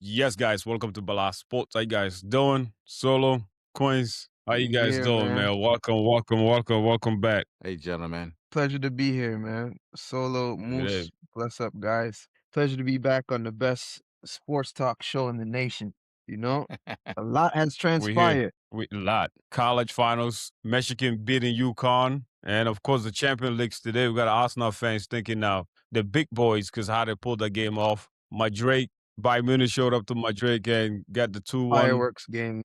Yes, guys, welcome to Bala Sports. How you guys doing? Solo, Coins, how you We guys here, doing, man. man? Welcome back. Hey, gentlemen. Pleasure to be here, man. Solo, It is. Moose, bless up, guys. Pleasure to be back on the best sports talk show in the nation. You know, a lot has We're here. transpired. We a lot. College finals, Michigan beating UConn, and of course the Champions Leagues today. We got Arsenal fans thinking now the big boys because how they pulled that game off. Madrid, Bayern Munich showed up to Madrid and got the 2-1. Fireworks game.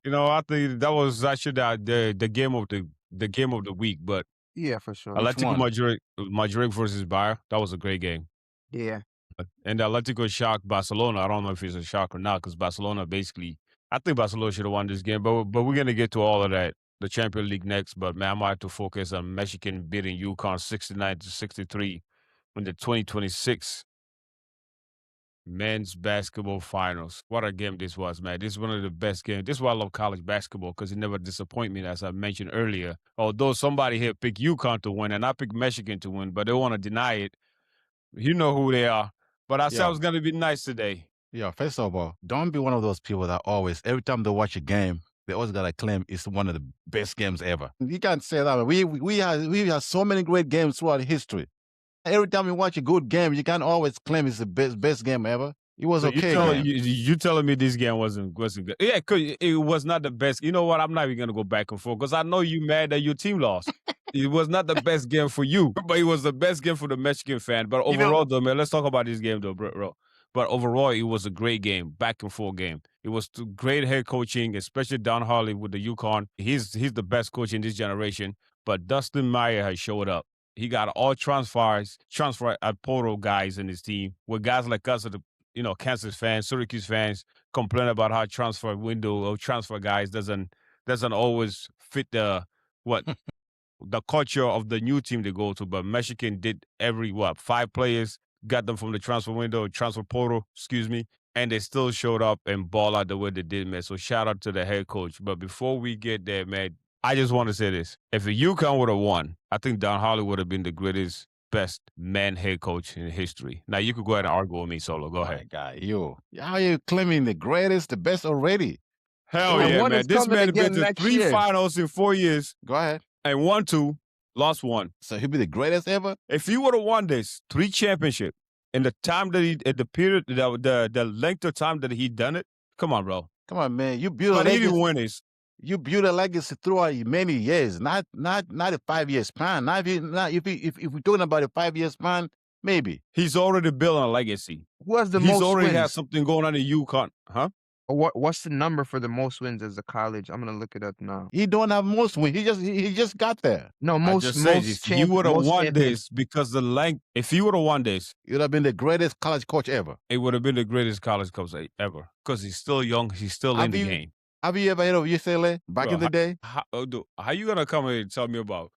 I think that was actually the game of the game of the week. But Yeah, for sure. Which Atletico one? Madrid versus Bayern, that was a great game. Yeah. And the Atletico shocked Barcelona. I don't know if it's a shock or not because Barcelona basically, I think Barcelona should have won this game, but we're gonna get to all of that, the Champions League next. But man, I might have to focus on Michigan beating UConn 69-63 in the 2026 men's basketball finals. What a game this was, man! This is one of the best games. This is why I love college basketball because it never disappoints me, as I mentioned earlier. Although somebody here picked UConn to win and I picked Michigan to win, but they want to deny it. You know who they are. But I said I Yeah. was going to be nice today. Yeah. First of all, don't be one of those people that always, every time they watch a game, they always gotta claim it's one of the best games ever. You can't say that. We have so many great games throughout history. Every time you watch a good game, you can't always claim it's the best game ever. It was So you okay tell game. you telling me this game wasn't good? Yeah, 'cause it was not the best. You know what? I'm not even gonna go back and forth because I know you mad that your team lost. It was not the best game for you, but it was the best game for the Mexican fan. But You know, overall, though, man, let's talk about this game, though, bro. But overall, it was a great game, back and forth game. It was great head coaching, especially Don Harley with the UConn. He's the best coach in this generation. But Dustin Meyer has showed up. He got all transfer at portal guys in his team, with guys like us at the Kansas fans, Syracuse fans complain about how transfer window or transfer guys doesn't always fit what the culture of the new team they go to. But Michigan did every 5 players got them from the transfer window, transfer portal, excuse me, and they still showed up and ball out the way they did, man. So shout out to the head coach. But before we get there, man, I just want to say this: if UConn would have won, I think Don Harley would have been the greatest, best man head coach in history. Now you could go ahead and argue with me, Solo. Go my ahead. God, how are you claiming the greatest, the best already? Hell And yeah, one man! is This coming man has been again to next 3 year. finals in 4 years Go ahead. and won 2, lost 1. So he'll be the greatest ever? If he would have won this 3 championship in the time that at the period, the length of time that he done it, come on, bro. Come on, man. You build a But he legacy. didn't win this. You build a legacy throughout many years, not a 5 year span. If we're talking about a 5 year span, maybe. He's already building a legacy. Who has the He's most already wins? had something going on in UConn, huh? Or what's the number for the most wins as a college? I'm gonna look it up now. He don't have most wins. He just got there. No, I most just said if he would have most won champions. this because the length, if he would have won this, He would have been the greatest college coach ever. it would have been the greatest college coach ever. Because he's still young, he's still in Have the you game. have you ever heard of UCLA back Bro, in the day? how you gonna come here and tell me about?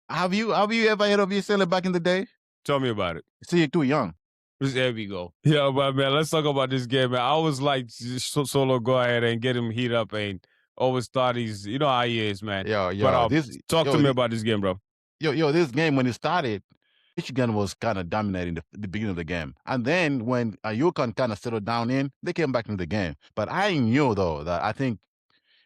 Have you ever heard of UCLA back in the day? Tell me about it. See, you're too young. There we go. Yeah, but man, let's talk about this game, man. I was like, Solo, go ahead and get him heat up, and always thought he's, you know how he is, man. But talk to me about this game, bro. This game when it started, Michigan was kind of dominating the beginning of the game, and then when UConn kind of settled down they came back into the game. But I knew though that I think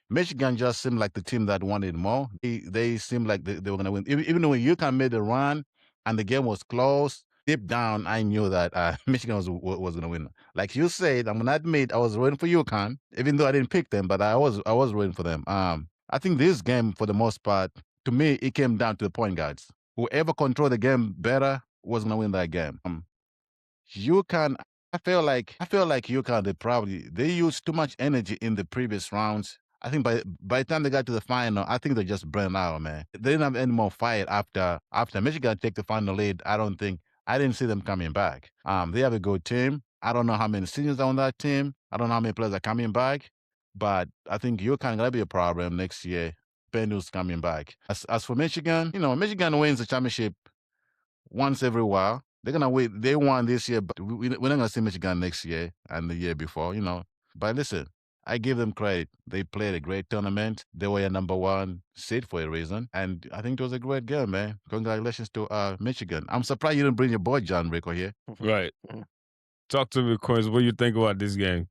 Michigan just seemed like the team that wanted more. They seemed like they were going to win. Even when UConn made the run and the game was close, deep down, I knew that Michigan was going to win. Like you said, I'm going to admit I was rooting for UConn, even though I didn't pick them, but I was rooting for them. I think this game, for the most part, to me, it came down to the point guards. Whoever controlled the game better was going to win that game. UConn, I feel like UConn, they used too much energy in the previous rounds. I think by the time they got to the final, I think they just burned out, man. They didn't have any more fight after Michigan take the final lead. I didn't see them coming back. They have a good team. I don't know how many seniors are on that team. I don't know how many players are coming back, but I think UConn gonna be a problem next year. Pendu's coming back. As for Michigan, Michigan wins the championship once every while. They're gonna win. They won this year, but we're not gonna see Michigan next year and the year before, But listen, I give them credit. They played a great tournament. They were a number 1 seed for a reason, and I think it was a great game, man. Congratulations to Michigan. I'm surprised you didn't bring your boy John Rico here. Right. Talk to me, Quince. What do you think about this game?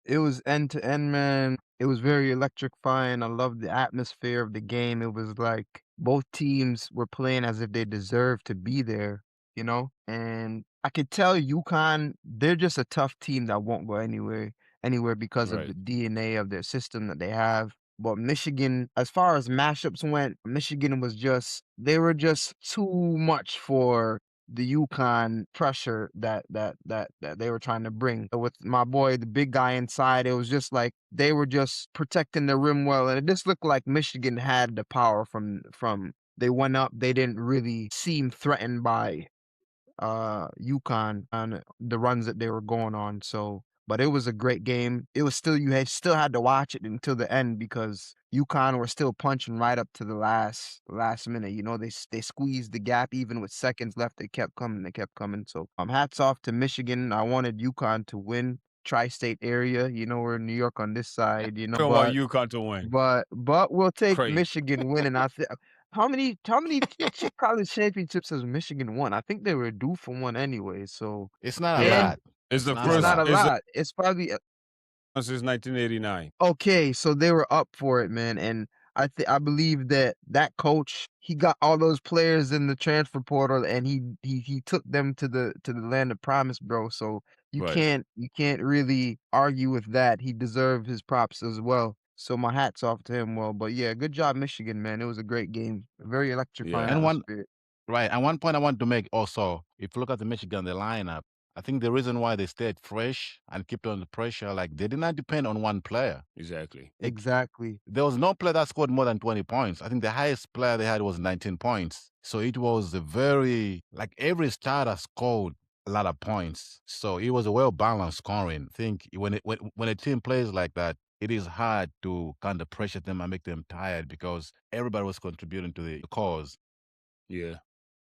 It was end to end, man. It was very electrifying. I loved the atmosphere of the game. It was like both teams were playing as if they deserved to be there, you know? And I could tell UConn, they're just a tough team that won't go anywhere because of Right. the DNA of their system that they have. But Michigan, as far as matchups went, Michigan was just they were just too much for the UConn pressure that they were trying to bring. With my boy, the big guy inside, it was just like they were just protecting the rim well, and it just looked like Michigan had the power from they went up. They didn't really seem threatened by UConn on the runs that they were going on. So, but it was a great game. It was still still had to watch it until the end because UConn were still punching right up to the last minute. You know, they squeezed the gap even with seconds left. They kept coming. They kept coming. So, hats off to Michigan. I wanted UConn to win. Tri-state area. You know, we're in New York on this side. You know, I don't want UConn to win. but we'll take Crazy. Michigan winning. I think how many college championships has Michigan won? I think they were due for one anyway. So It's not a Yeah. and lot. It's the Not it's a first. not a lot. It's lot. It's probably since 1989. okay. So they were up for it, man. And I believe that coach he got all those players in the transfer portal, and he took them to the land of promise, bro. So Right. you can't really argue with that. He deserved his props as well. So my hats off to him. Well, but yeah, good job, Michigan, man. It was a great game, very electrifying Yeah. And one atmosphere. right, and one point I want to make also, if you look at the Michigan the lineup, I think the reason why they stayed fresh and kept on the pressure, like they did not depend on one player. Exactly. Exactly. There was no player that scored more than 20 points. I think the highest player they had was 19 points. So it was a very, like every starter scored a lot of points. So it was a well balanced scoring. I think when a team plays like that, it is hard to kind of pressure them and make them tired because everybody was contributing to the cause. Yeah.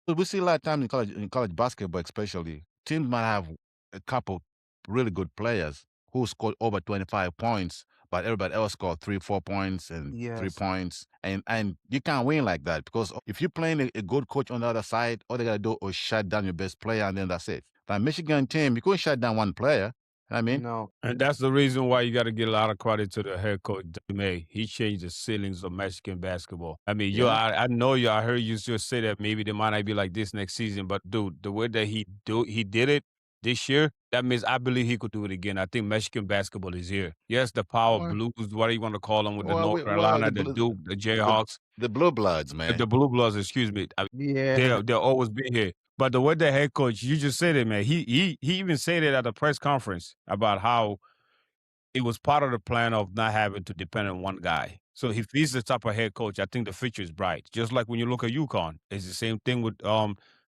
But we see a lot of times in college basketball, especially teams might have a couple really good players who scored over 25 points, but everybody else scored 3, 4 points and 3 points, and you can't win like that because if you're playing a good coach on the other side, all they gotta do is shut down your best player, and then that's it. But Michigan team, you couldn't shut down one player. I mean, No. And that's the reason why you got to give a lot of credit to the head coach, May. He changed the ceilings of Mexican basketball. I mean, yeah, I know you. I heard you just say that maybe they might not be like this next season, but dude, the way that he did it this year, that means I believe he could do it again. I think Mexican basketball is here. Yes, the Power well, Blues, what do you want to call them, with the North well, Carolina, the Duke, the the, Jayhawks, the Blue Bloods, man. the Blue Bloods. Excuse me. Yeah. They'll always be here. But the way the head coach, you just said it, man. He even said it at the press conference about how it was part of the plan of not having to depend on one guy. So if he's the type of head coach, I think the future is bright. Just like when you look at UConn, it's the same thing with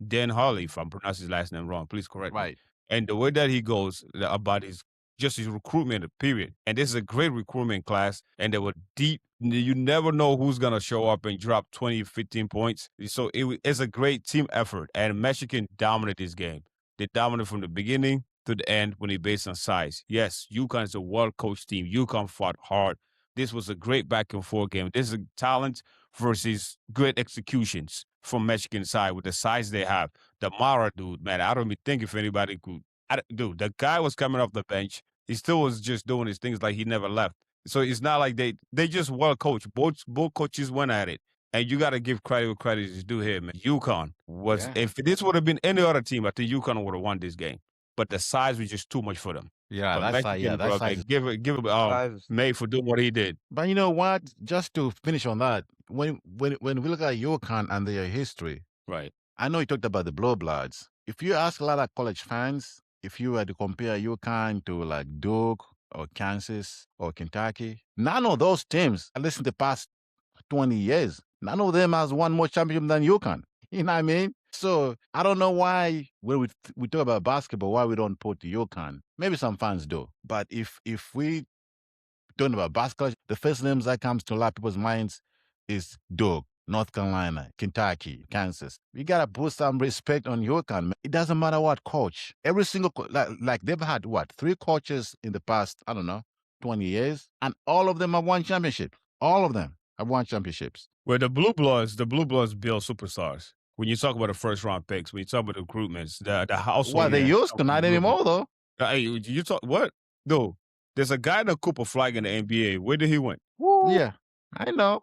Dan Harley. If I'm pronouncing his last name wrong, please correct me. Right. And the way that he goes about his just his recruitment period, and this is a great recruitment class, and they were deep. You never know who's gonna show up and drop 20, 15 points. So it's a great team effort, and Michigan dominated this game. They dominated from the beginning to the end when they based on size. Yes, UConn is a well coached team. UConn fought hard. This was a great back and forth game. This is talent versus great executions from Michigan side with the size they have. The Mara dude, man, I don't even think if anybody could. Dude, the guy was coming off the bench. He still was just doing his things like he never left. So it's not like they just well coached. Both coaches went at it. And you got to give credit where credit is due here, man. UConn was, Yeah. if this would have been any other team, I think UConn would have won this game. But the size was just too much for them. Yeah, But Mexican, that bro, size man, is. give it Size. May for doing what he did. But you know what? Just to finish on that, when we look at UConn and their history, Right. I know you talked about the Blue Bloods. If you ask a lot of college fans, if you were to compare UConn to like Duke or Kansas or Kentucky, none of those teams, at least in the past 20 years, none of them has won more championship than UConn. You know what I mean? So I don't know why when we talk about basketball, why we don't put UConn. Maybe some fans do, but if we talking about basketball, the first names that comes to a lot of people's minds is Duke, North Carolina, Kentucky, Kansas. We gotta put some respect on UConn. Man. It doesn't matter what coach. Every single like they've had what 3 coaches in the past, I don't know, 20 years, and all of them have won championship. All of them have won championships. Well, the Blue Bloods build superstars. when you talk about the first round picks, when you talk about the recruitments, the household Well, they names used come to, from not Blue Blood. anymore though. Hey, you talk what? No, there's a guy named Cooper Flag in the NBA. Where did he went? Woo. Yeah, I know.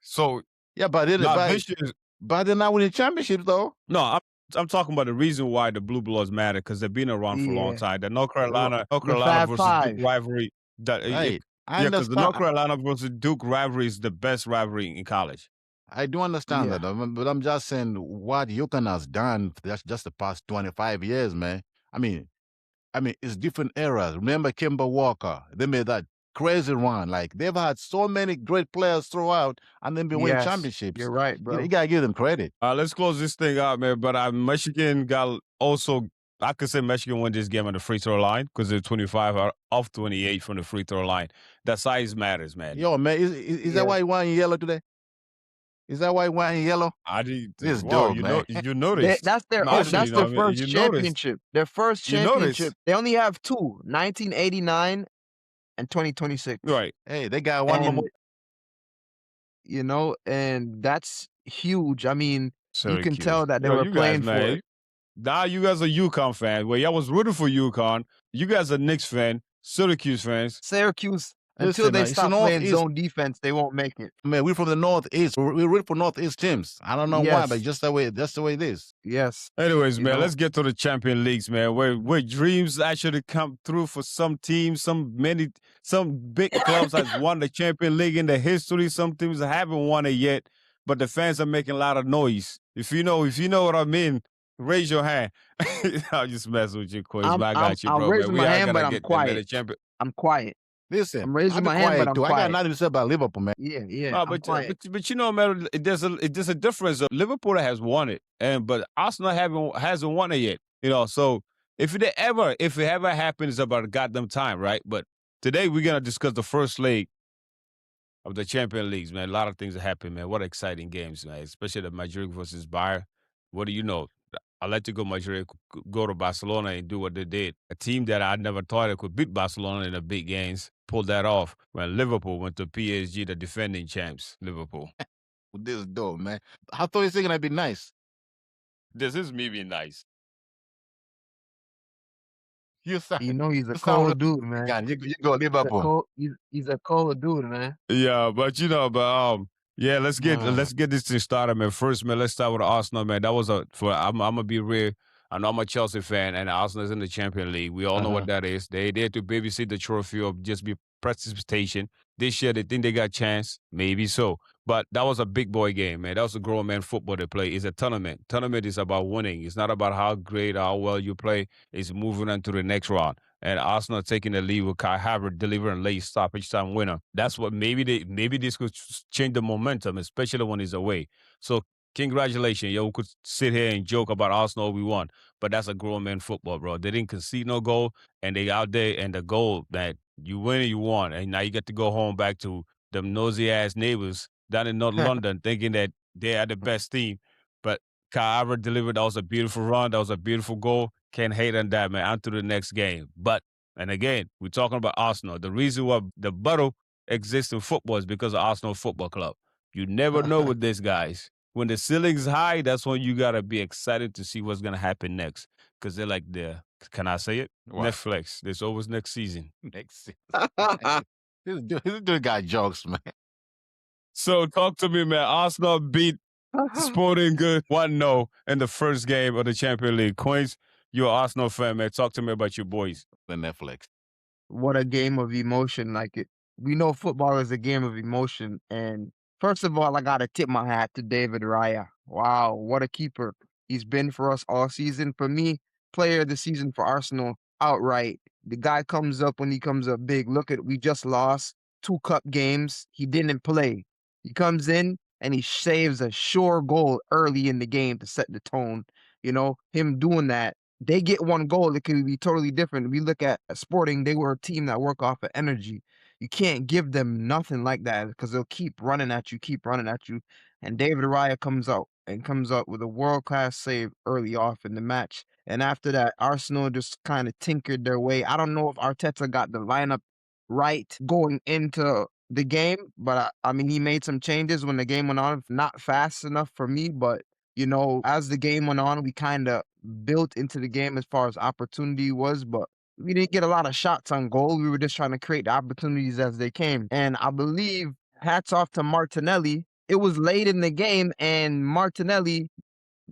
So Yeah, but then, now this year, but they're not winning championships though. no, I'm talking about the reason why the Blue Bloods matter because they've been around for a long Yeah. time. The North Carolina The Fab versus Duke Five. rivalry. Right. I Yeah, because the understand. North Carolina versus Duke rivalry is the best rivalry in college. I do understand Yeah. that, but I'm just saying what UConn has done just the past 25 years, man. I mean, it's different eras. Remember Kimber Walker? They made that crazy run. Like they've had so many great players throughout, and then been winning Yes. championships. You're right, You, bro. you gotta give them credit. Let's close this thing out, man. But Michigan got also. I could say Michigan won this game on the free throw line because they're 25 off 28 from the free throw line. That size matters, man. Yo, man, is that Yeah. why you wearing yellow today? Is that why you wearing yellow? I did. This Wow, dude, man. you noticed. That's their No, actually, that's their I mean, first you noticed. championship. Their first You championship. noticed. They only have two, 1989 and 2026. Right. Hey, they got one more. And that's huge. I mean, you can Syracuse. tell that they Yo, were you playing guys, for man. it. Now you guys are UConn fans. Well, y'all was rooting for UConn. You guys are Knicks fan, Syracuse fans. Syracuse, until Listen, they it's the stop playing Northeast. zone defense, they won't make it. Man, we're from the Northeast. We root for Northeast teams. I don't know why, but Yes. that's the way it is. Yes. Anyways, You man, know? let's get to the champion leagues, man. Where dreams actually come through for some teams. Some big clubs has won the champion league in the history. Some teams haven't won it yet, but the fans are making a lot of noise. If you know what I mean, raise your hand. I'll just mess with you, Quiz. I'm I got you, I'm bro. Man, raising we my are hand, but gonna I'm get them, man. The quiet. champion. I'm quiet. Listen, I'm raising I'll be my hand, but quiet I'm too. I got quiet. nothing to say about Liverpool, man. Yeah, No, I'm but quiet. you know, man, there's a difference. Liverpool has won it, but Arsenal hasn't won it yet. So if it ever happens, it's about a goddamn time, right? But today we're gonna discuss the first leg of the Champions Leagues, man. A lot of things have happened, man. What exciting games, man. Especially the Madrid versus Bayern. What do you know? I let you go Madrid go to Barcelona and do what they did. A team that I never thought it could beat Barcelona in the big games pulled that off when Liverpool went to PSG, the defending champs. Liverpool. This dope, man. I thought you were gonna be nice. This is me being nice. You sound, You know he's a you sound cold dude, man. God, you go He's a Liverpool. cold, he's a cold dude, man. Yeah, but yeah, let's get this thing started, man. First, man, let's start with Arsenal, man. That was I'm gonna be real. I know I'm a Chelsea fan, and Arsenal's in the Champions League. We all know what that is. They there to babysit the trophy of just be precipitation. This year, they think they got chance, maybe so. But that was a big boy game, man. That was a grown man football they play. It's a tournament. Tournament is about winning. It's not about how great, how well you play. It's moving on to the next round. And Arsenal taking the lead with Kai Havertz delivering late stoppage time winner. That's what maybe this could change the momentum, especially when he's away. So congratulations, yo. We could sit here and joke about Arsenal we won, but that's a grown man football, bro. They didn't concede no goal, and they out there and the goal that you win and you won, and now you get to go home back to them nosy ass neighbors down in North London, thinking that they are the best team. But Kai Havertz delivered. That was a beautiful run. That was a beautiful goal. Can't hate on that, man. On to the next game. But, and again, we're talking about Arsenal. The reason why the battle exists in football is because of Arsenal Football Club. You never know with these guys. When the ceiling's high, that's when you got to be excited to see what's going to happen next. Because they're like can I say it? What? Netflix. There's always next season. Next season. This dude got jokes, man. So talk to me, man. Arsenal beat Sporting Good 1-0 in the first game of the Champions League. Queens, you're an Arsenal fan, man. Talk to me about your boys. The Netflix. What a game of emotion. We know football is a game of emotion. And first of all, I got to tip my hat to David Raya. Wow, what a keeper he's been for us all season. For me, player of the season for Arsenal outright. The guy comes up when he comes up big. We just lost 2 cup games. He didn't play. He comes in and he saves a sure goal early in the game to set the tone. Him doing that, they get 1 goal, it could be totally different. We look at Sporting, they were a team that work off of energy. You can't give them nothing like that because they'll keep running at you. And David Raya comes out with a world-class save early off in the match. And after that, Arsenal just kind of tinkered their way. I don't know if Arteta got the lineup right going into the game, but I mean, he made some changes when the game went on. Not fast enough for me, but As the game went on, we kind of built into the game as far as opportunity was, but we didn't get a lot of shots on goal. We were just trying to create the opportunities as they came. And I believe, hats off to Martinelli. It was late in the game, and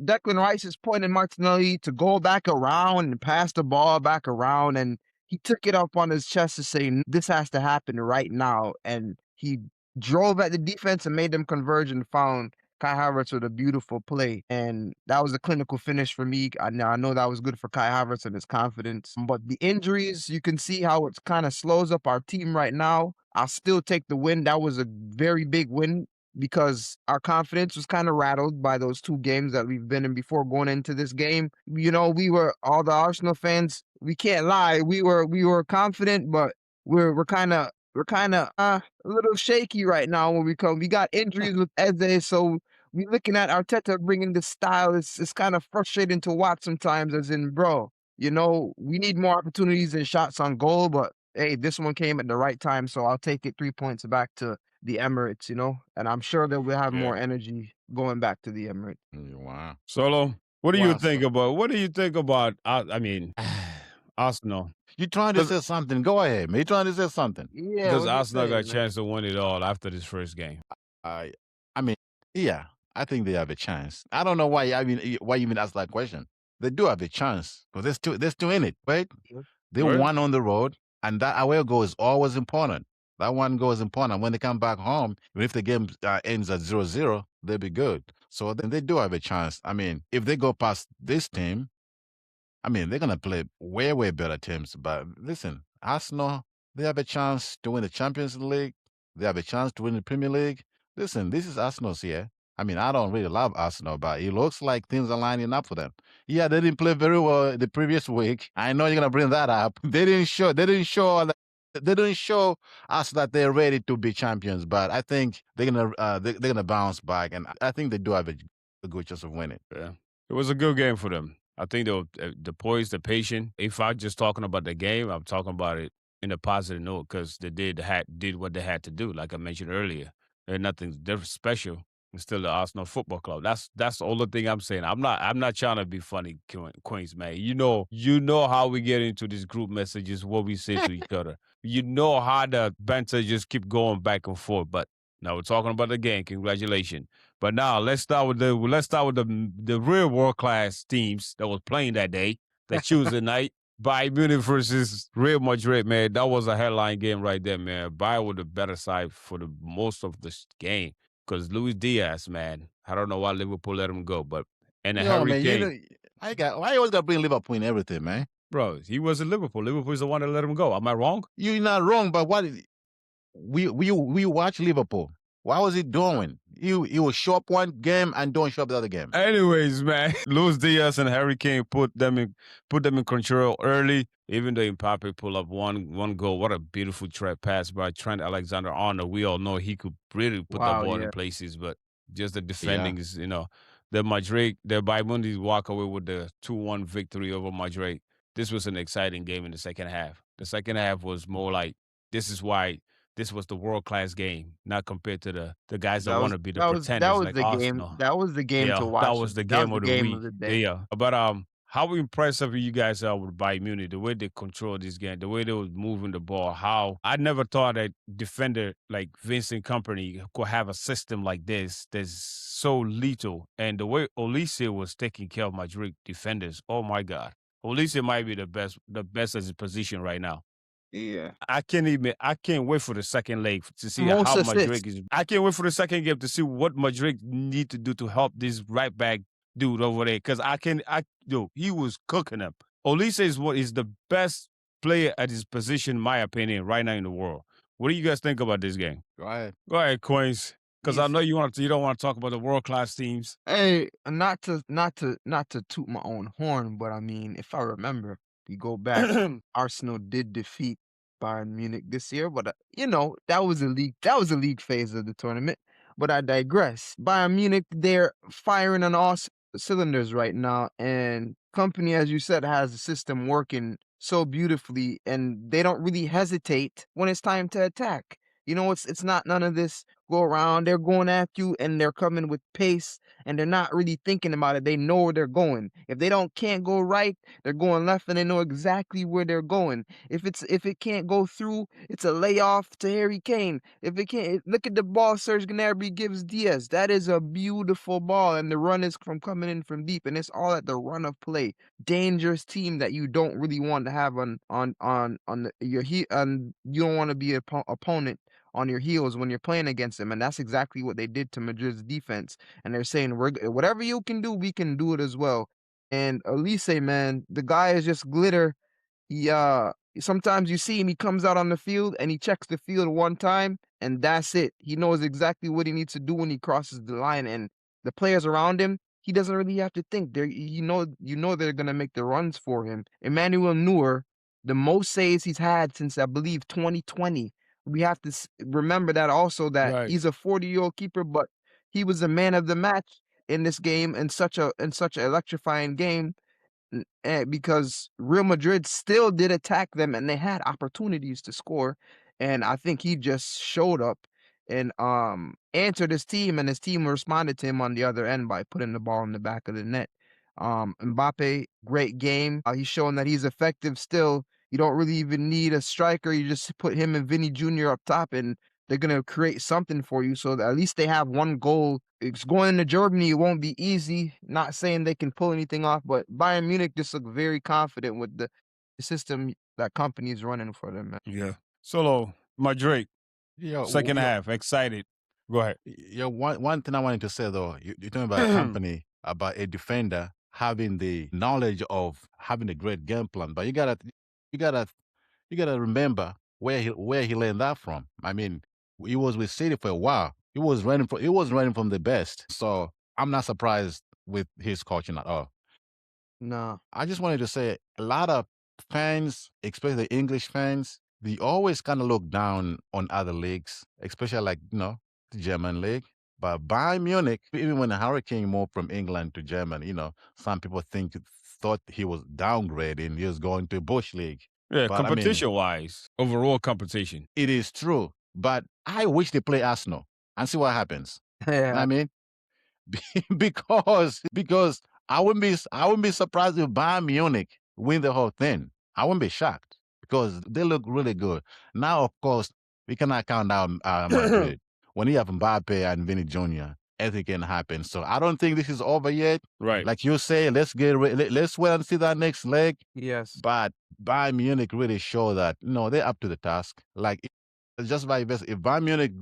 Declan Rice is pointing Martinelli to go back around and pass the ball back around, and he took it up on his chest to say, this has to happen right now. And he drove at the defense and made them converge and found Kai Havertz with a beautiful play. And that was a clinical finish for me. I know that was good for Kai Havertz and his confidence. But the injuries, you can see how it kind of slows up our team right now. I'll still take the win. That was a very big win because our confidence was kind of rattled by those 2 games that we've been in before going into this game. We were, all the Arsenal fans, we can't lie, we were confident, but we're kind of a little shaky right now when we come. We got injuries with Eze, so we looking at Arteta bringing this style. It's kind of frustrating to watch sometimes. As in, bro, we need more opportunities and shots on goal, but hey, this one came at the right time, so I'll take it 3 points back to the Emirates, and I'm sure that we'll have Yeah. more energy going back to the Emirates. Wow. Solo, what do you Wow. think about? What do you think about? I mean, Arsenal. You trying to 'Cause- say something? Go ahead, man. You trying to say something? Yeah, Because what you Arsenal got a saying, man? chance to win it all after this first game. I mean, yeah, I think they have a chance. I don't know why. I mean, why you even ask that question? They do have a chance because they're still in it, right? They Right. won on the road, and that away goal is always important. That one goal is important. When they come back home, even if the game ends at 0-0, they'll be good. So then they do have a chance. I mean, if they go past this team, I mean, they're gonna play way, way better teams. But listen, Arsenal, they have a chance to win the Champions League. They have a chance to win the Premier League. Listen, this is Arsenal's year. I mean, I don't really love Arsenal, but it looks like things are lining up for them. Yeah, they didn't play very well the previous week. I know you're gonna bring that up. They didn't show. They didn't show us that they're ready to be champions. But I think they're gonna bounce back, and I think they do have a good chance of winning. Yeah. It was a good game for them. I think they were the poise, the patient. If I'm just talking about the game, I'm talking about it in a positive note because they did what they had to do. Like I mentioned earlier, there's nothing different special. It's still the Arsenal Football Club. That's the only thing I'm saying. I'm not trying to be funny, Queens man. You know how we get into these group messages, what we say to each other. You know how the banter just keep going back and forth. But now we're talking about the game. Congratulations. But now let's start with the real world class teams that was playing that day, that Tuesday night. Bayern Munich versus Real Madrid, man. That was a headline game right there, man. Bayern with the better side for the most of the game. Because Luis Diaz, man, I don't know why Liverpool let him go, but and a Yo, Harry man, Kane, why you always gotta bring Liverpool in everything, man? bro, he was in Liverpool. Liverpool is the one that let him go. Am I wrong? You're not wrong, but we watch Liverpool. What was he doing? He will show up one game and don't show up the other game. Anyways, man, Luis Diaz and Harry Kane put them in control early. Even though Mbappe pulled up one goal, what a beautiful pass by Trent Alexander-Arnold. We all know he could really put that Wow, ball yeah. in places, but just the defending is, the Bayern Munich walk away with the 2-1 victory over Madrid. This was an exciting game in the second half. The second half was more like this is why this was the world class game, not compared to the guys that That want was to be the that was that pretenders was like the game. Arsenal. That was the game to Yeah, that watch. was the That was game the of the game week. of the day. Yeah, but how impressive you guys are with Bayern Munich, the way they control this game, the way they was moving the ball. How I never thought that defender like Vincent Company could have a system like this that's so lethal, and the way Olise was taking care of Madrid defenders. Oh my God, Olise might be the best as a position right now. Yeah. I can't wait for the second leg to see Most how assists. Madrid is. I can't wait for the second game to see what Madrid need to do to help this right back dude over there. Because he was cooking them. Olise is the best player at his position, in my opinion, right now in the world. What do you guys think about this game? Go ahead. Go ahead, Coins. Because I Yes. know you don't want to talk about the world class teams. Hey, not to toot my own horn, but I mean, if I remember, we go back, Arsenal did defeat Bayern Munich this year, but that was a league phase of the tournament. But I digress. Bayern Munich, they're firing on all cylinders right now, and company, as you said, has the system working so beautifully, and they don't really hesitate when it's time to attack. It's not none of this. go around, they're going at you and they're coming with pace and they're not really thinking about it. They know where they're going. If they can't go right, they're going left and they know exactly where they're going. If it can't go through, it's a layoff to Harry Kane. If it can't, look at the ball Serge Gnabry gives Diaz. That is a beautiful ball, and the run is from coming in from deep, and it's all at the run of play. Dangerous team that you don't really want to have your on you don't want to be an opponent on your heels when you're playing against them, and that's exactly what they did to Madrid's defense. And they're saying, whatever you can do, we can do it as well. And Elise, man, the guy is just glitter. He sometimes you see him, he comes out on the field and he checks the field one time and that's it. He knows exactly what he needs to do when he crosses the line, and the players around him, he doesn't really have to think. You know they're gonna make the runs for him. Emmanuel Neuer, the most saves he's had since I believe 2020. We have to remember that also, that Right. he's a 40-year-old keeper, but he was the man of the match in this game, in such an electrifying game, because Real Madrid still did attack them and they had opportunities to score. And I think he just showed up and answered his team, and his team responded to him on the other end by putting the ball in the back of the net. Mbappe, great game. He's showing that he's effective still. You don't really even need a striker. You just put him and Vinny Jr. up top and they're gonna create something for you, so that at least they have one goal. It's going into Germany, it won't be easy. Not saying they can pull anything off, but Bayern Munich just look very confident with the system that company is running for them, man. Yeah. Solo, Madrid, Yeah, second half, excited. Go ahead. yeah. One thing I wanted to say though, you're talking about a company, about a defender having the knowledge of having a great game plan, but you gotta you gotta remember where he learned that from. I mean, he was with City for a while. He was running from the best. So I'm not surprised with his coaching at all. No. I just wanted to say a lot of fans, especially the English fans, they always kind of look down on other leagues, especially like, the German league. But Bayern Munich, even when Harry Kane moved from England to Germany, some people thought he was downgrading, he was going to Bush League. Yeah, But I mean, competition-wise, overall competition. it is true. But I wish they play Arsenal and see what happens. You know what Yeah. I mean? because I wouldn't be surprised if Bayern Munich win the whole thing. I wouldn't be shocked because they look really good. Now, of course, we cannot count out Madrid. When you have Mbappe and Vinny Jr., anything can happen. So I don't think this is over yet. Right. Like you say, let's wait and see that next leg. Yes. But Bayern Munich really show that they're up to the task. Like just by best, if Bayern Munich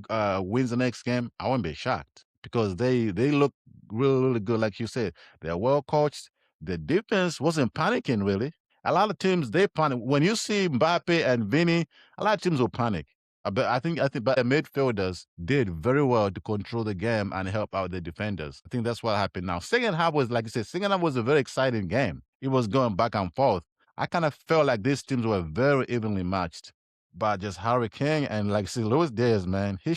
wins the next game, I won't be shocked because they look really, really good. Like you said, they're well coached. The defense wasn't panicking really. A lot of teams they panic when you see Mbappe and Vinny. A lot of teams will panic. But but the midfielders did very well to control the game and help out the defenders. I think that's what happened now. Second half was, like you said, second half was a very exciting game. It was going back and forth. I kind of felt like these teams were very evenly matched. But just Harry Kane and, like I said, Luis Diaz, man, he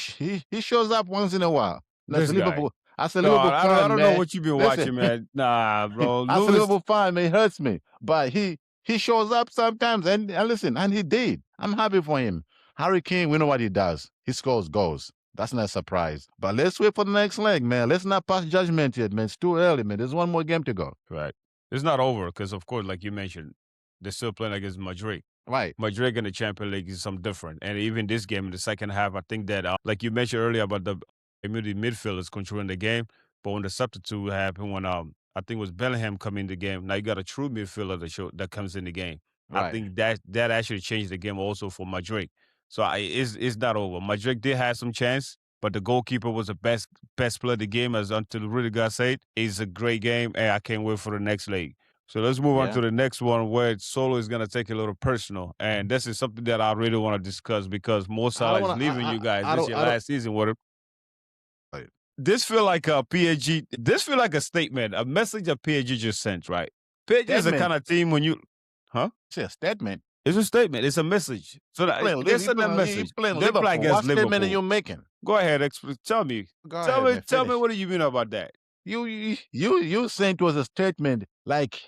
shows up once in a while. That's This guy. Liverpool. As a No, Liverpool I fan, don't know man. what you've been Listen, watching, man. Nah, bro. as a Lewis, Liverpool fan, man, it hurts me. But he shows up sometimes, and listen, and he did. I'm happy for him. Harry Kane, we know what he does. He scores goals. That's not a surprise. But let's wait for the next leg, man. Let's not pass judgment yet, man. It's too early, man. There's one more game to go. right. It's not over because, of course, like you mentioned, they're still playing against Madrid. Right. Madrid in the Champions League is something different. And even this game in the second half, I think that, like you mentioned earlier about the midfielders controlling the game, but when the substitute happened, when I think it was Bellingham coming in the game, now you got a true midfielder that comes in the game. I Right. think that actually changed the game also for Madrid. So it's not over. Madrid did have some chance, but the goalkeeper was the best player of the game, as until Rudiger said. It's a great game, and I can't wait for the next leg. So let's move on Yeah. to the next one where Solo is going to take a little personal. And this is something that I really want to discuss because Mo Salah is leaving you guys. This is your last season with him. Right. This feel like a PSG. This feel like a statement, a message that PSG just sent, right? PSG is the Statement. kind of team when you, It's a statement. it's a statement. It's a message. So that they're sending that message. They're playing against What statement are Liverpool. you making? Go ahead, tell me. Go Tell ahead, me. man, Tell me finish. what do you mean about that? You saying it was a statement like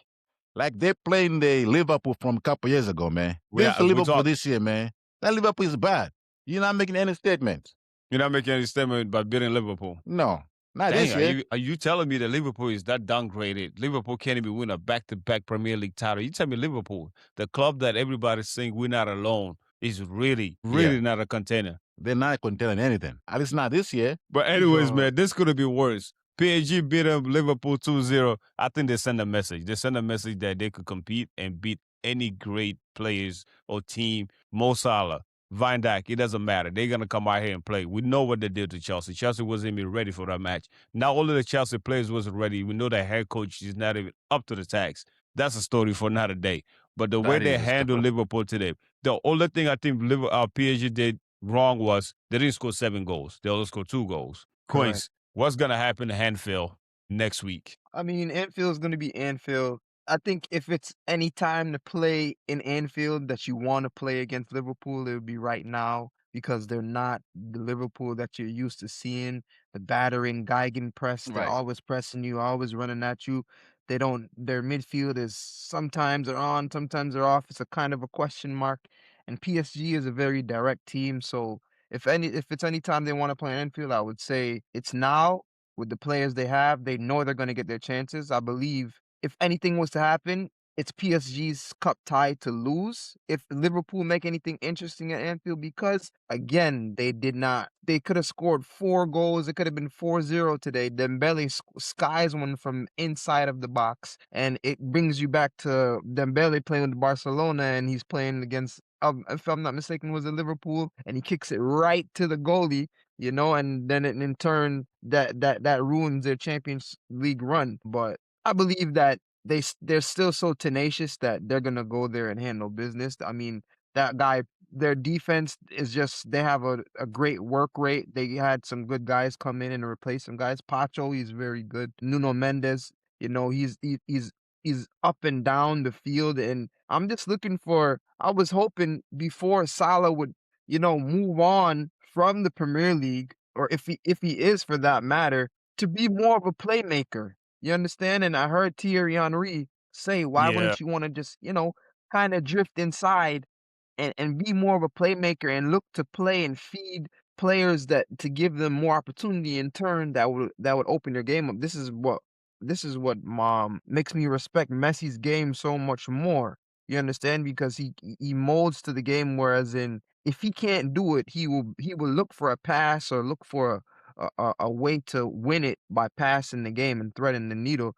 they playing the Liverpool from a couple years ago, man. This is Liverpool this year, man. That Liverpool is bad. You're not making any statements. You're not making any statement about beating Liverpool. No, not Dang, this year. are you telling me that Liverpool is that downgraded? Liverpool can't even win a back-to-back Premier League title. You tell me Liverpool, the club that everybody's saying we're not alone, is really, Yeah, really not a contender. they're not contending anything. At least not this year. But anyways, man, this could have been worse. PSG beat them Liverpool 2-0. I think they send a message. They send a message that they could compete and beat any great players or team. Mo Salah, Van Dijk, it doesn't matter. They're going to come out here and play. We know what they did to Chelsea. Chelsea wasn't even ready for that match. Not all of the Chelsea players wasn't ready. We know that head coach is not even up to the task. That's a story for another day. But the way That they is a handled story. Liverpool today, the only thing I think PSG did wrong was they didn't score 7 goals. They only scored 2 goals. Correct. Quince, what's going to happen to Anfield next week? I mean, Anfield's going to be Anfield. I think if it's any time to play in Anfield that you want to play against Liverpool, it would be right now because they're not the Liverpool that you're used to seeing. The battering Geigen press, they're Right. always pressing you, always running at you. Their midfield is sometimes they're on, sometimes they're off. It's a kind of a question mark. And PSG is a very direct team. So if it's any time they want to play in Anfield, I would say it's now with the players they have. They know they're going to get their chances. I believe if anything was to happen, it's PSG's cup tie to lose if Liverpool make anything interesting at Anfield because, again, they could have scored 4 goals. It could have been 4-0 today. Dembele skies one from inside of the box, and it brings you back to Dembele playing with Barcelona, and he's playing against, if I'm not mistaken, was it Liverpool, and he kicks it right to the goalie, and then in turn that ruins their Champions League run. But I believe that they're still so tenacious that they're gonna go there and handle business. I mean, that guy, their defense is just they have a great work rate. They had some good guys come in and replace some guys. Pacho, he's very good. Nuno Mendes, he's up and down the field, and I'm just looking for. I was hoping before Salah would move on from the Premier League, or if he is for that matter, to be more of a playmaker. You understand? And I heard Thierry Henry say, why Yeah. wouldn't you want to just, kind of drift inside and be more of a playmaker and look to play and feed players that to give them more opportunity in turn that would open their game up. This is what makes me respect Messi's game so much more. You understand? Because he molds to the game, whereas if he can't do it, he will look for a pass or look for a way to win it by passing the game and threading the needle.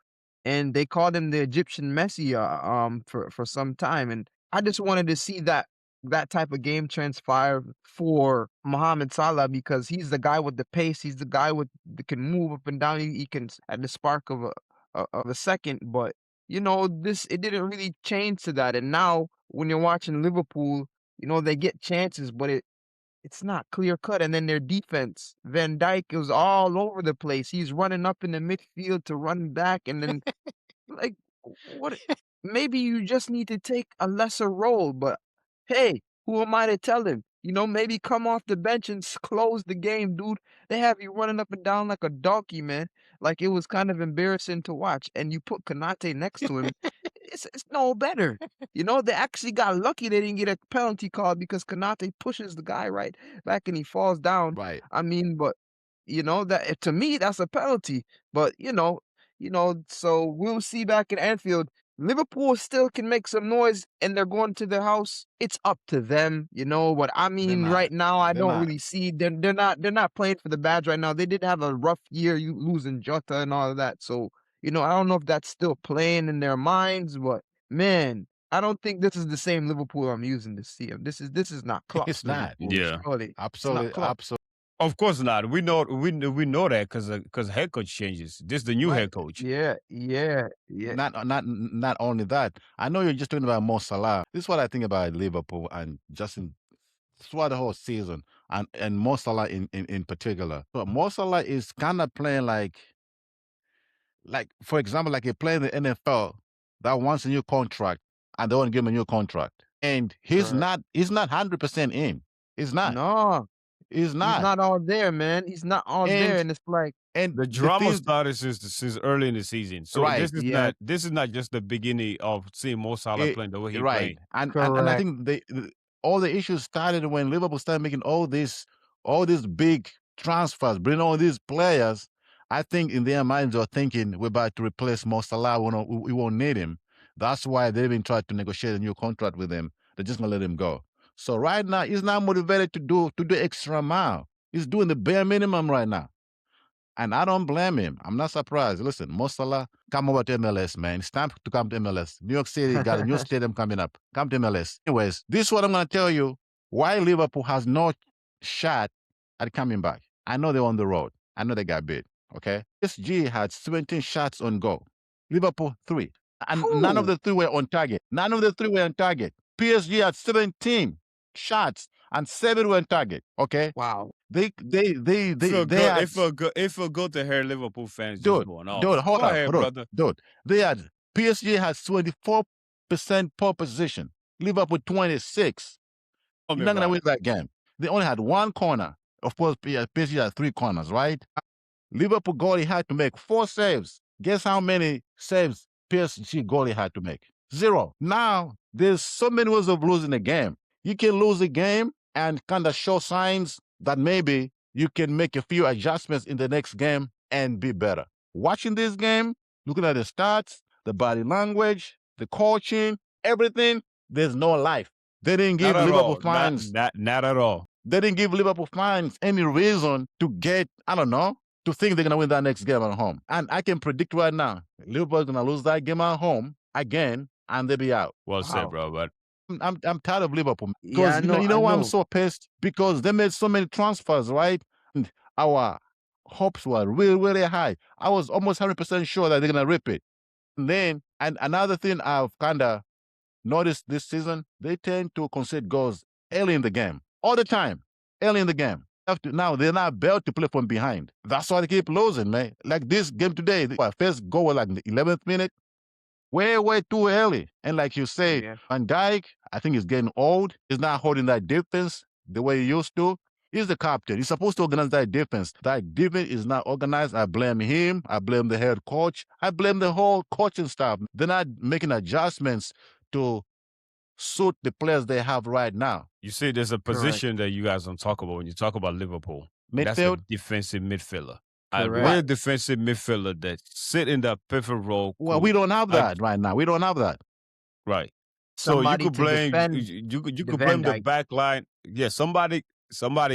And they called him the Egyptian Messi for some time. And I just wanted to see that type of game transpire for Mohamed Salah because he's the guy with the pace. He's the guy that can move up and down. He can at the spark of a second. But this it didn't really change to that. And now when you're watching Liverpool, they get chances, but it's not clear cut. And then their defense, Van Dijk is all over the place. He's running up in the midfield to run back, and then like what? Maybe you just need to take a lesser role. But hey, who am I to tell him? Maybe come off the bench and close the game, dude. They have you running up and down like a donkey, man. Like it was kind of embarrassing to watch. And you put Kanate next to him, it's no better. They actually got lucky they didn't get a penalty call because Kanate pushes the guy right back and he falls down. Right. I mean, but that to me that's a penalty. But so we'll see back in Anfield. Liverpool still can make some noise and they're going to their house. It's up to them, But I They're mean, not. right now, I They're don't not. really see they're not playing for the badge right now. They did have a rough year, you losing Jota and all of that. So, I don't know if that's still playing in their minds, but man, I don't think this is the same Liverpool I'm using to see them. This is not Klopp's It's not. Liverpool, Yeah. surely. It's not Absolutely. Klopp. Absolutely. Of course not. We know that because head coach changes. This is the new Right. head coach. Yeah. Not only that. I know you're just talking about Mo Salah. This is what I think about Liverpool and Justin throughout the whole season, and Mo Salah in particular. But Mo Salah is kind of playing like for example, like a player in the NFL that wants a new contract and they want to give him a new contract, and he's Correct. not 100% in. He's not. No, He's he's not. not all there, man. He's not all there, And and it's like, and The the drama thing, started since early in the season. So right? yeah, this is not just the beginning of seeing Mo Salah It, playing the way he right. played. And I correct. think all the issues started when Liverpool started making all these all these big transfers, bring all these players. I think in their minds are thinking we're about to replace Mo Salah. We won't need him. That's why they've been trying to negotiate a new contract with him. They're just gonna let him go. So right now, he's not motivated to do extra mile. He's doing the bare minimum right now. And I don't blame him. I'm not surprised. Listen, Mo Salah, come over to MLS, man. It's time to come to MLS. New York City got a new stadium coming up. Come to MLS. Anyways, this is what I'm going to tell you why Liverpool has no shot at coming back. I know they're on the road. I know they got beat. Okay. PSG had 17 shots on goal. Liverpool, 3. And none of Whew. the 3 were on target. None of the 3 were on target. PSG had 17 shots and 7 were on target. Okay. Wow. They It felt good. had, It felt good. It felt good to hear Liverpool fans just dude, going off. hold Go up, ahead, brother. dude. They had PSG has 24% pole position. Liverpool 26. Tell me You're not gonna about win it. that game. They only had 1 corner. Of course, PSG had 3 corners, right? Liverpool goalie had to make 4 saves. Guess how many saves PSG goalie had to make? 0. Now there's so many ways of losing a game. You can lose a game and kind of show signs that maybe you can make a few adjustments in the next game and be better. Watching this game, looking at the stats, the body language, the coaching, everything, there's no life. They didn't Not give at Liverpool all. fans. Not at all. They didn't give Liverpool fans any reason to get, I don't know, to think they're gonna win that next game at home. And I can predict right now, Liverpool's gonna lose that game at home again, and they'll be out. Well said, Wow. bro. But I'm tired of Liverpool Yeah, I because know. you I know why I'm know. so pissed, because they made so many transfers, right? And our hopes were really, really high. I was almost 100% sure that they're gonna rip it. And then, and another thing I've kind of noticed this season, they tend to concede goals early in the game, all the time, early in the game. Now they're not built to play from behind. That's why they keep losing, man. Like this game today, the first goal was like in the 11th minute, way too early. And like you say, Yeah. Van Dijk, I think he's getting old. He's not holding that defense the way he used to. He's the captain. He's supposed to organize that defense. That defense is not organized. I blame him. I blame the head coach. I blame the whole coaching staff. They're not making adjustments to suit the players they have right now. you see, there's a Correct. position that you guys don't talk about when you talk about Liverpool. That's a Midfield, defensive midfielder. A Correct. real defensive midfielder that sit in that pivot role. well, we don't have I- that right now. We don't have that. Right. So you Somebody could to blame defend you the could Van blame the Dijk. back line. Yeah, somebody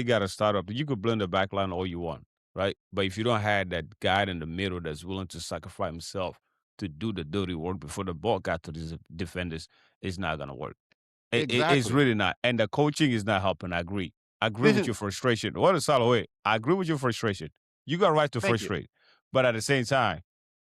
got to start up. You could blame the back line all you want, right? But if you don't have that guy in the middle that's willing to sacrifice himself to do the dirty work before the ball got to these defenders, it's not gonna work. It's Exactly. really not. And the coaching is not helping. I agree. I agree This with is your frustration. What is Salaway? I agree with your frustration. You got a right to thank you. frustrate. But at the same time,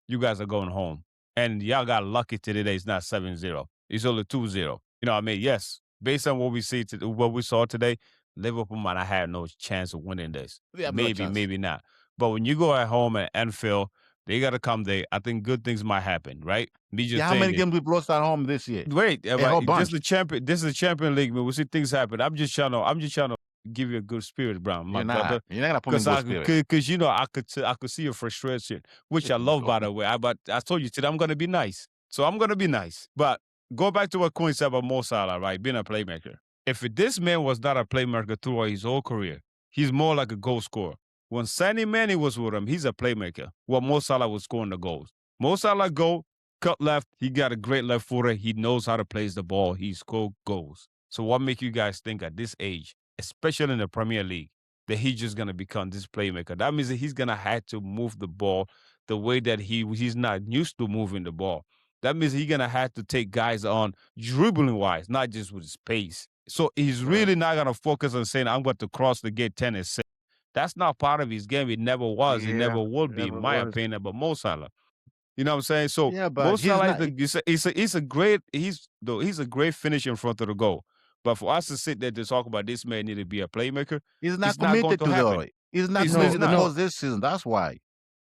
you guys are going home. And y'all got lucky today. It's not 7-0. It's only 2-0. You know what I mean? Yes. Based on what we see what we saw today, Liverpool might not have no chance of winning this. We have no Maybe, chance. maybe not. But when you go at home at Anfield, they gotta come there. I think good things might happen, right? Me just Yeah, how saying many this. games we've lost at home this year? Wait, A whole bunch. this is the champion league, man. We see things happen. I'm just trying to give you a good spirit, bro, my You're brother. not. You're not gonna put me in good spirit. Because you know I could see your frustration, which I love, by the way. But I told you today I'm gonna be nice, so I'm gonna be nice. But go back to what Quinn said about Mo Salah, right? Being a playmaker. If this man was not a playmaker throughout his whole career, he's more like a goal scorer. When Sandy Manny was with him, he's a playmaker. While Mo Salah was scoring the goals. Mo Salah go cut left. He got a great left footer. He knows how to place the ball. He scored goals. So what make you guys think at this age, especially in the Premier League, that he's just gonna become this playmaker? That means that he's gonna have to move the ball the way that he's not used to moving the ball. That means he's gonna have to take guys on dribbling wise, not just with his pace. So he's really not gonna focus on saying, I'm going to cross the gate 10 and 6. That's not part of his game. It never was. It never Yeah. will be, in Never my was. opinion, about Mo Salah. You know what I'm saying? So Yeah, Mo but he's Salah not. he's a great he's a great finisher in front of the goal. But for us to sit there to talk about this man need to be a playmaker, He's not it's not going committed to to happen. the. He's not It's No, committed to the no. goals this season. That's why.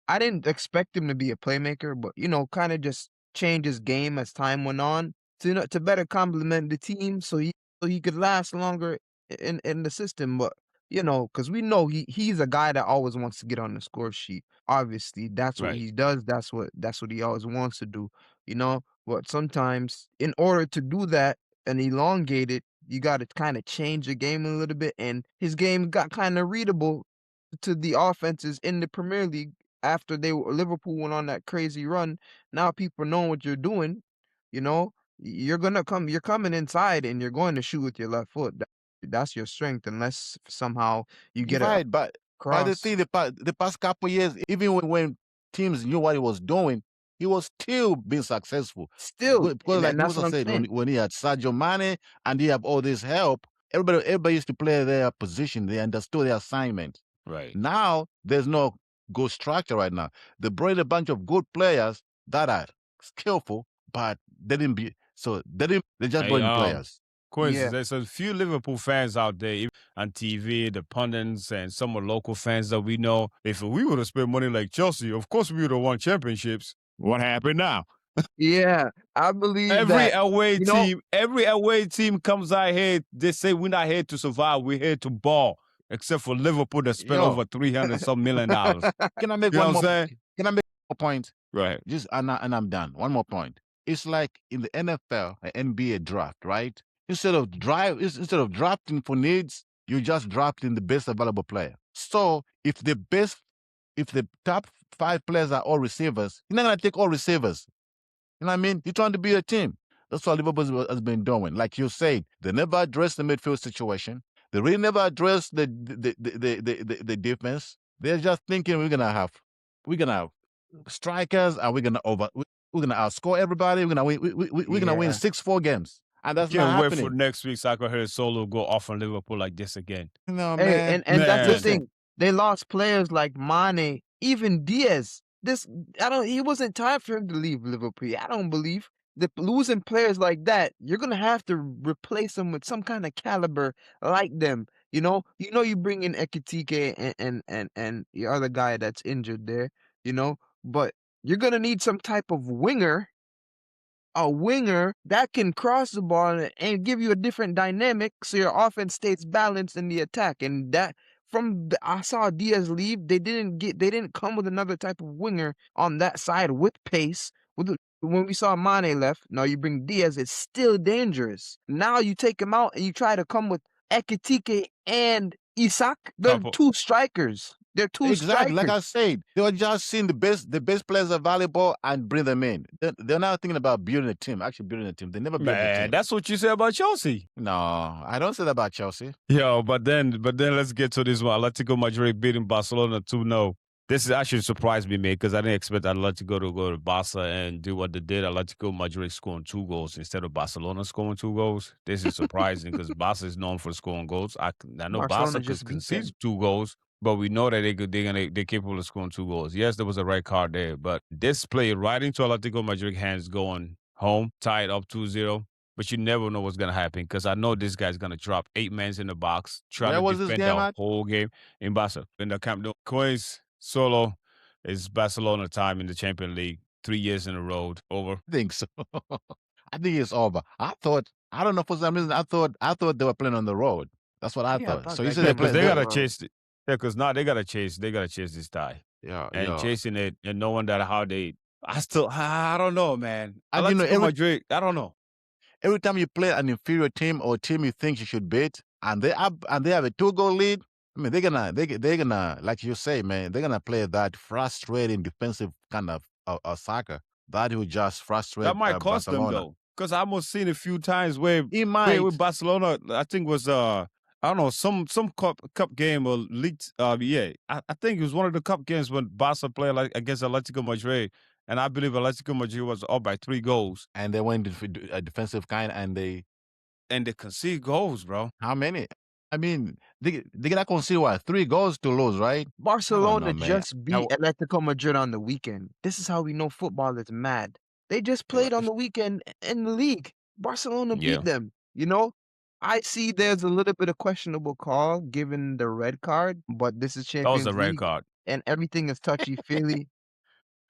I didn't expect him to be a playmaker, but kind of just change his game as time went on to to better complement the team, so he could last longer in the system. But because we know he's a guy that always wants to get on the score sheet. Obviously, that's what Right. he does. That's what he always wants to do. But sometimes, in order to do that and elongate it, You got to kind of change your game a little bit, and his game got kind of readable to the offenses in the Premier League after Liverpool went on that crazy run. Now people know what you're doing. You know, you're coming inside and you're going to shoot with your left foot. That's your strength, unless somehow you You're get a right, but the cross. thing, the past couple years, even when teams knew what he was doing, he was still being successful. Still, Because like and that's Musa what I'm said, saying. when he had Sadio Mane and he have all this help, everybody used to play their position. They understood their assignment. Right. Now there's no good structure right now. They brought in a bunch of good players that are skillful, but they didn't be so they didn't. They just Hey, brought in players. Quincy, Yeah, there's a few Liverpool fans out there even on TV, the pundits and some of local fans that we know. If we would have spent money like Chelsea, of course we would have won championships. What happened now? yeah. I believe that. You know, Every away team comes out here. They say we're not here to survive. We're here to ball. Except for Liverpool that spent yo. over $300 some million. Can I make You know one what I'm more? saying? Can I make one more point? Right. Just and I'm done. One more point. It's like in the NFL, NBA draft, right? Instead of drafting for needs, you just drafting the best available player. So if the top 5 players are all receivers, you're not gonna take all receivers. You know what I mean? You're trying to be a team. That's what Liverpool has been doing. Like you said, they never addressed the midfield situation. They really never addressed the defense. They're just thinking we're gonna have strikers and we're gonna outscore everybody. We're gonna win Yeah. 6-4 games. And that's not Can't wait for happening. next week so I can hear Solo go off on Liverpool like this again. No, Hey, man. and that's the Man, Listen, thing. They lost players like Mane, even Diaz. This I don't He wasn't time for him to leave Liverpool. I don't believe. Losing players like that, you're gonna have to replace them with some kind of caliber like them. You bring in Ekitike and the other guy that's injured there, but you're gonna need some type of winger that can cross the ball and give you a different dynamic so your offense stays balanced in the attack. And I saw Diaz leave. They didn't come with another type of winger on that side with pace. When we saw Mane left, now you bring Diaz, it's still dangerous. Now you take him out and you try to come with Ekitike and Isak. They're couple. two strikers. They're two exactly. Like strikers. I said, they were just seeing the best players available and bring them in. They're not thinking about building a team. Actually, building a team. They never built a Man, team. that's what you said about Chelsea. No, I don't say that about Chelsea. Yo, but then let's get to this one. Atletico Madrid beating Barcelona 2-0. This is actually surprised me, mate, because I didn't expect Atletico to go to Barca and do what they did. Atletico Madrid scoring 2 goals instead of Barcelona scoring 2 goals. This is surprising because Barca is known for scoring goals. I know Barcelona Barca could just beat concede them. 2 goals, but we know that they're capable of scoring 2 goals. Yes, there was a red card there, but this play right into Atletico Madrid hands going home, tied up 2-0. But you never know what's gonna happen because I know this guy's gonna drop 8 men in the box, try Where to was this defend game the at? whole game in Barca. In the Camp Nou. Coins Solo is Barcelona time in the Champions League. 3 years in a row. Over. I think so. I think it's over. I don't know for some reason I thought they were playing on the road. That's what I Yeah, I thought. thought So you that said Yeah, they game because was played. they They, gotta over. chase it. Yeah, because now they gotta chase this tie. yeah, And yeah. chasing it and knowing that how they I don't know, man. And you know, Atletico Madrid, I don't know. every time you play an inferior team or a team you think you should beat, and they have a 2-goal lead. I mean, they're gonna like you say, man. They're gonna play that frustrating defensive kind of soccer that will just frustrate That might cost them Barcelona. though, because I almost seen a few times where He with might, Barcelona, I think was I don't know some cup game or league. Yeah, I think it was one of the cup games when Barca played like against Atletico Madrid, and I believe Atletico Madrid was up by 3 goals, and they went a defensive kind, and and they concede goals, bro. how many? I mean, they gotta consider what 3 goals to lose, right? I don't Barcelona know, man. just beat Atletico Madrid on the weekend. This is how we know football is mad. They just Well, played on the weekend in the league. Barcelona Yeah, beat them. I see there's a little bit of questionable call given the red card, but this is that was a Champions red League card, and everything is touchy-feely.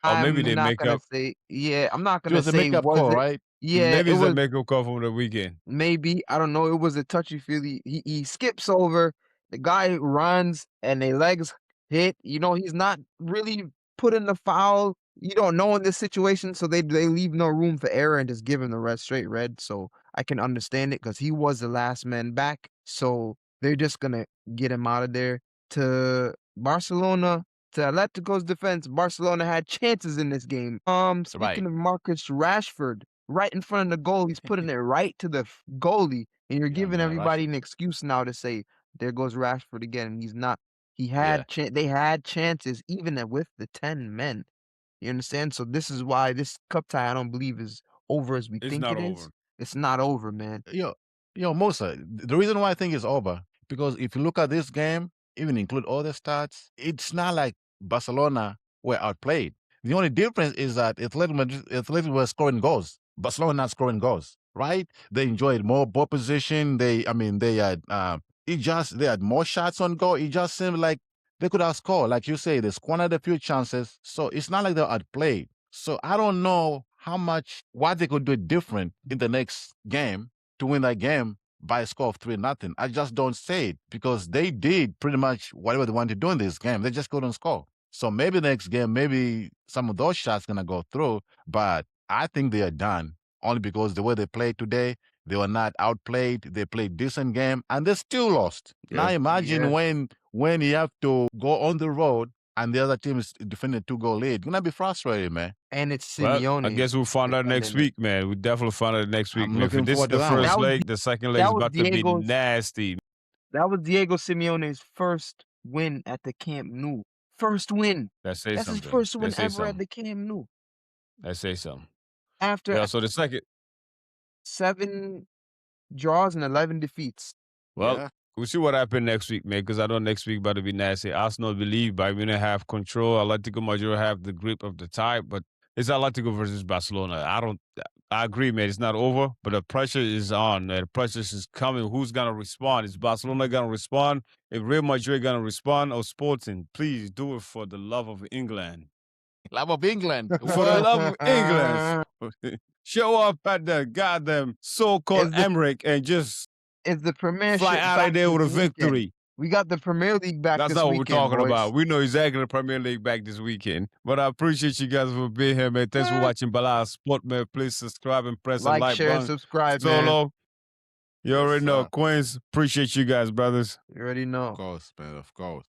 or maybe I'm they not make gonna up. say, yeah, I'm not it gonna was a say makeup was call, it. right? Yeah, Maybe it it's a was. make up call from the weekend. Maybe, I don't know, it was a touchy-feely. He skips over, the guy runs, and their legs hit. He's not really put in the foul. You don't know in this situation, so they leave no room for error and just give him the straight red. So I can understand it because he was the last man back. So they're just gonna get him out of there. To Barcelona, to Atletico's defense, Barcelona had chances in this game. Speaking Right. of Marcus Rashford, right in front of the goal, he's putting it right to the goalie, and you're Yeah, giving man. everybody Rashford. an excuse now to say there goes Rashford again, and he's not. He Yeah. had they had chances even with the 10 men. You understand? So this is why this cup tie I don't believe is over as we It's think not it is. over. It's not over, man. Musa, the reason why I think it's over, because if you look at this game, even include all the stats, it's not like Barcelona were outplayed. The only difference is that Athletic were scoring goals. Barcelona not scoring goals, right? They enjoyed more ball position. They had, they had more shots on goal. It just seemed like they could have scored. Like you say, they squandered a few chances. So it's not like they outplayed. So I don't know what they could do different in the next game to win that game by a score of 3-0. I just don't say it because they did pretty much whatever they wanted to do in this game. They just couldn't score. So maybe next game, maybe some of those shots gonna go through, but I think they are done only because the way they played today, they were not outplayed. They played decent game and they still lost. Now Yeah. imagine Yeah. when you have to go on the road and the other team is defending a 2-goal lead. You're gonna be frustrated, man. And it's Well, I Simeone guess we'll find out next defending it. week, man. We definitely find out next week, I'm man. If looking this is forward to the that one. first That was leg, the second leg is that was about to be Diego's nasty. that was Diego Simeone's first win at the Camp Nou. First win. That say That's his something. first That win say ever at something. the Camp Nou. That say something. After Yeah. So the second, 7 draws and 11 defeats. well, Yeah. we'll see what happens next week, man. Because I know next week about to be nasty. Arsenal believe by Munich have control. Atletico Madrid have the grip of the tie, but it's Atletico versus Barcelona. I agree, man. It's not over, but the pressure is on. Man. The pressure is coming. Who's gonna respond? Is Barcelona gonna respond? If Real Madrid gonna respond, or Sporting, please do it for the love of England. Love of England. For the What? love of England, show up at the goddamn so-called Is the Emirates and just is the fly Premiership out of back there this with a weekend? victory. We got the Premier League back That's this not what we're weekend, talking boys. about. We know exactly the Premier League back this weekend. But I appreciate you guys for being here, man. Thanks for watching Bala Sport, man. Please subscribe and press the Like, like share, and button. subscribe, man. Solo, you Yes, already know. sir. Queens, appreciate you guys, brothers. You already know. Of course, man. Of course.